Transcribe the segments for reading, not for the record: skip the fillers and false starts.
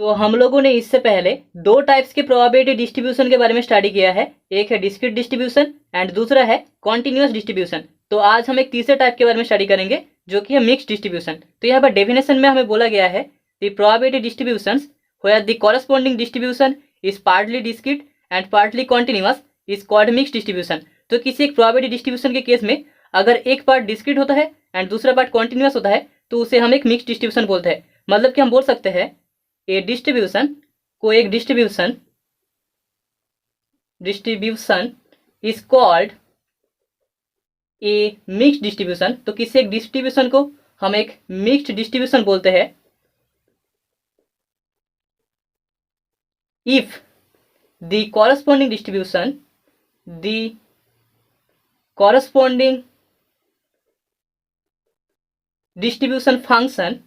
तो हम लोगों ने इससे पहले दो टाइप्स के प्रोबेबिलिटी डिस्ट्रीब्यूशन के बारे में स्टडी किया है। एक है डिस्क्रीट डिस्ट्रीब्यूशन एंड दूसरा है कॉन्टिन्यूअस डिस्ट्रीब्यूशन। तो आज हम एक तीसरे टाइप के बारे में स्टडी करेंगे जो कि है मिक्स्ड डिस्ट्रीब्यूशन। तो यहाँ पर डेफिनेशन में हमें बोला गया है the probability distributions where the corresponding distribution is partly discrete and partly continuous is called mixed distribution. तो किसी एक प्रोबेबिलिटी डिस्ट्रीब्यूशन के केस में अगर एक पार्ट डिस्क्रीट होता है एंड दूसरा पार्ट कॉन्टिन्यूअस होता है तो उसे हम एक मिक्स्ड डिस्ट्रीब्यूशन बोलते हैं। मतलब कि हम बोल सकते हैं ए डिस्ट्रीब्यूशन को एक distribution is called a mixed distribution. तो किसी एक डिस्ट्रीब्यूशन को हम एक मिक्स्ड डिस्ट्रीब्यूशन बोलते हैं if the corresponding distribution function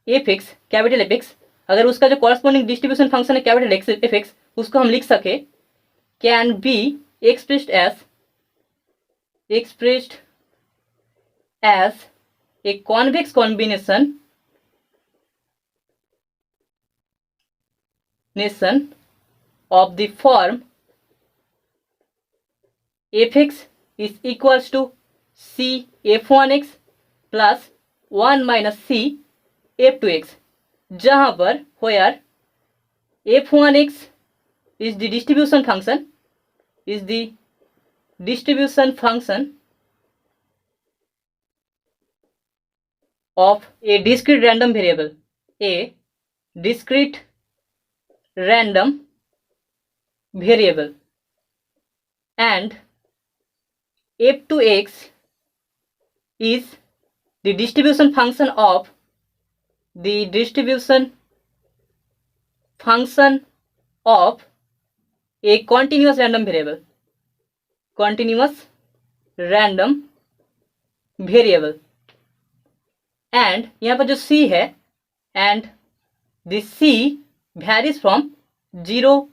F X capital F X, अगर उसका जो कॉरस्पॉन्डिंग डिस्ट्रीब्यूशन फंक्शन है कैपिटल एक्स एफ एक्स, उसको हम लिख सके can be expressed as a convex combination of the form fx is equals to c f1x plus 1 minus c f2x, जहां पर where f1x is the distribution function of a discrete random variable, and f2x is the distribution function of a continuous random variable, and यहाँ पर जो c है and the c varies from 0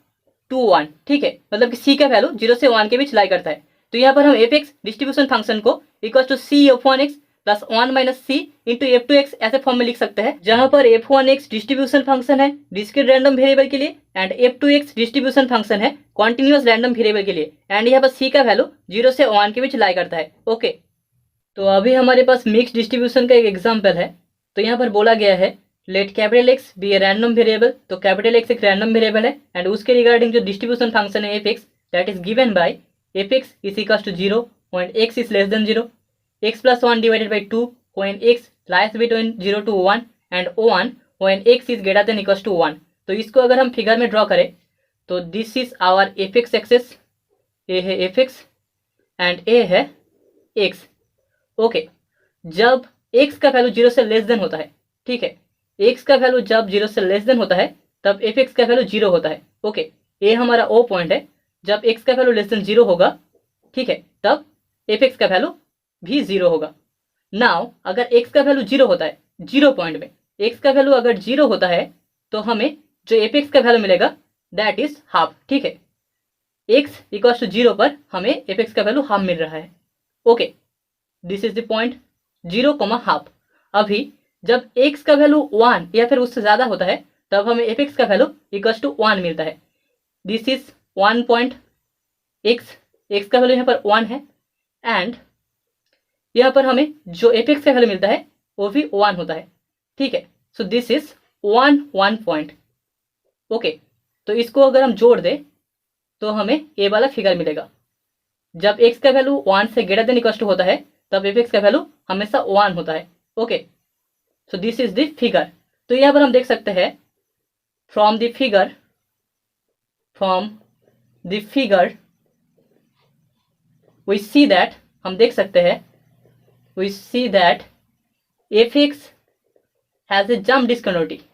to 1, ठीक है, मतलब कि c का value 0 से 1 के बीच लाई करता है। तो यहाँ पर हम एफ एक्स डिस्ट्रीब्यूशन फंक्शन को equal to C F one X plus 1 minus C into F two X ऐसे फॉर्म में लिख सकते हैं, जहां पर F one X distribution function है डिस्क्रीट रैंडम वेरिएबल के लिए and F two X distribution function है कॉन्टिन्यूअस रैंडम वेरिएबल के लिए, एंड यहाँ पर c का वैल्यू 0 से 1 के बीच लाई करता है। ओके, तो अभी हमारे पास मिक्स डिस्ट्रीब्यूशन का एक एग्जाम्पल है। तो यहाँ पर बोला गया है let capital X be a random variable. तो कैपिटल एक्स एक रैंडम वेरिएबल है एंड उसके रिगार्डिंग जो डिस्ट्रीब्यूशन फंक्शन है F X that is given by F x is equal to 0 when X is less than 0, X plus 1 divided by 2 when X lies between 0 to 1 and 1 when X is greater than equal to 1। तो इसको अगर हम figure में draw करें तो this is our f x axis, ए है F x and ए है एक्स। ओके, जब x का वैल्यू 0 से लेस देन होता है, ठीक है, x का वैल्यू जब 0 से लेस देन होता है तब एफ एक्स का वैल्यू 0 होता है। ओके, ये हमारा ओ पॉइंट है, जब x का वैल्यू लेस देन 0 होगा, ठीक है, तब एफ एक्स का वैल्यू भी 0 होगा। नाउ अगर x का वैल्यू 0 होता है, 0 पॉइंट में x का वैल्यू अगर 0 होता है तो हमें जो एफ एक्स का वैल्यू मिलेगा दैट इज हाफ, ठीक है, x इक्वल्स टू 0 पर हमें एफ एक्स का वैल्यू हाफ मिल रहा है। Okay, this is the point 0, half. अभी जब x का वैल्यू 1 या फिर उससे ज़्यादा होता है तब हमें एफ एक्स का वैल्यू इक्वल्स टू 1 मिलता है। दिस इज 1 पॉइंट x का वैल्यू यहाँ पर 1 है एंड यहाँ पर हमें जो एफ एक्स का वैल्यू मिलता है वो भी 1 होता है, ठीक है। सो दिस इज 1 पॉइंट। ओके, तो इसको अगर हम जोड़ दें तो हमें ए वाला फिगर मिलेगा। जब x का वैल्यू 1 से ग्रेटर देन इक्वल टू होता है तब एफ एक्स का वैल्यू हमेशा 1 होता है। Okay, so this is the figure. तो यहाँ पर हम देख सकते हैं from the figure we see that, हम देख सकते हैं we see that F X has a jump discontinuity,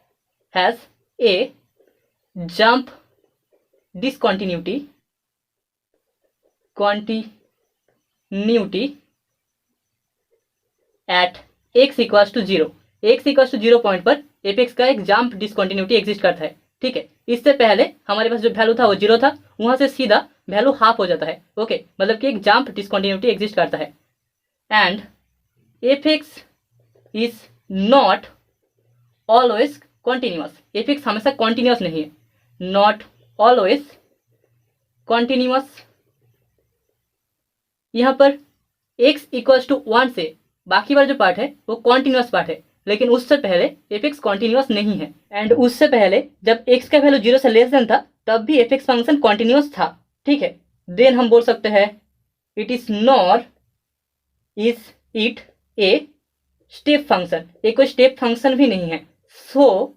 at x equals to 0। x equals to 0 point पर एफ एक्स का एक जंप डिसकंटिन्यूटी एग्जिस्ट करता है, ठीक है। इससे पहले हमारे पास जो वैल्यू था वो 0 था, वहां से सीधा वैल्यू हाफ हो जाता है। ओके, मतलब कि एक जंप डिसकंटिन्यूटी एग्जिस्ट करता है and F x is not always continuous, F x हमेशा कॉन्टिन्यूअस नहीं है, नॉट ऑलवेज कॉन्टिन्यूअस। यहाँ पर x इक्वल्स टू 1 से बाकी वाला जो पार्ट है वो कॉन्टिन्यूअस पार्ट है, लेकिन उससे पहले एफ एक्स कॉन्टिन्यूअस नहीं है। एंड उससे पहले जब x का वैल्यू 0 से लेस देन था तब भी एफ एक्स फंक्शन कॉन्टिन्यूअस था, ठीक है। देन हम बोल सकते हैं it is nor is it a step function, ये कोई स्टेप फंक्शन भी नहीं है। सो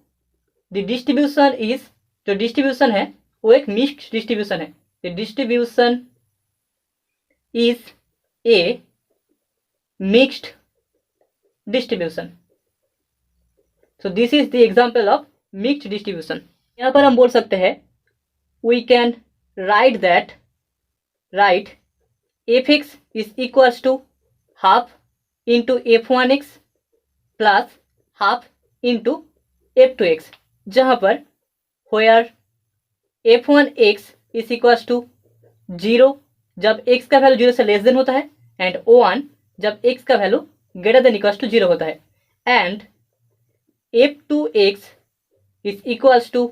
द डिस्ट्रीब्यूशन इज, जो डिस्ट्रीब्यूशन है वो एक मिक्स्ड डिस्ट्रीब्यूशन है। The distribution is a mixed distribution. So this is the example of mixed distribution. यहाँ पर हम बोल सकते हैं we can write that, write F x is equals to half into F one X plus half into F two X, जहाँ पर where F one X is equals to 0 जब x का वैल्यू 0 से लेस देन होता है, and O1 जब x का value greater than equals to 0 होता है, and f2x is equals to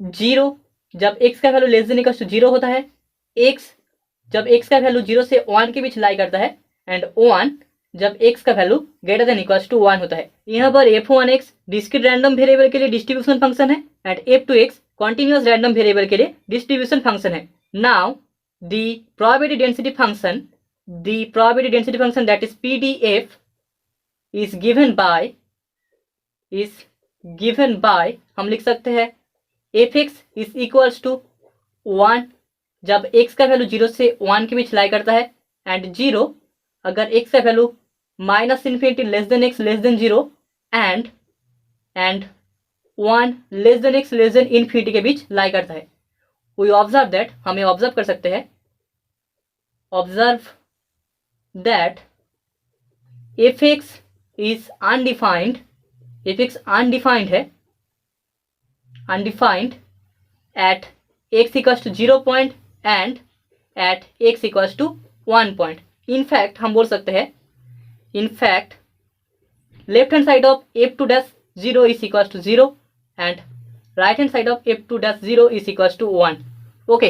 0 जब x का value less than equals to 0 होता है, x जब x का वैल्यू 0 से 1 के बीच लाई करता है, एंड O1 जब x का value greater than equals to 1 होता है। यहाँ पर f1x डिस्क्रीट रैंडम वेरिएबल के लिए डिस्ट्रीब्यूशन फंक्शन है, and f2x continuous random variable के लिए डिस्ट्रीब्यूशन फंक्शन है। Now the probability density function that is PDF is given by हम लिख सकते हैं fx is equals to 1 जब x का वैल्यू 0 से 1 के बीच लाई करता है, एंड 0 अगर x का value -∞ less than x less than 0 and 1 less than x less than infinity के बीच लाई करता है। We observe that, हमें ऑब्जर्व कर सकते हैं, observe that F x is undefined, f x undefined है, undefined at x equals to 0 point and at x equals to 1 point. In fact हम बोल सकते हैं, in fact left hand side of f2 dash 0 is equals to 0 and right hand side of f2 dash 0 is equals to 1. Okay.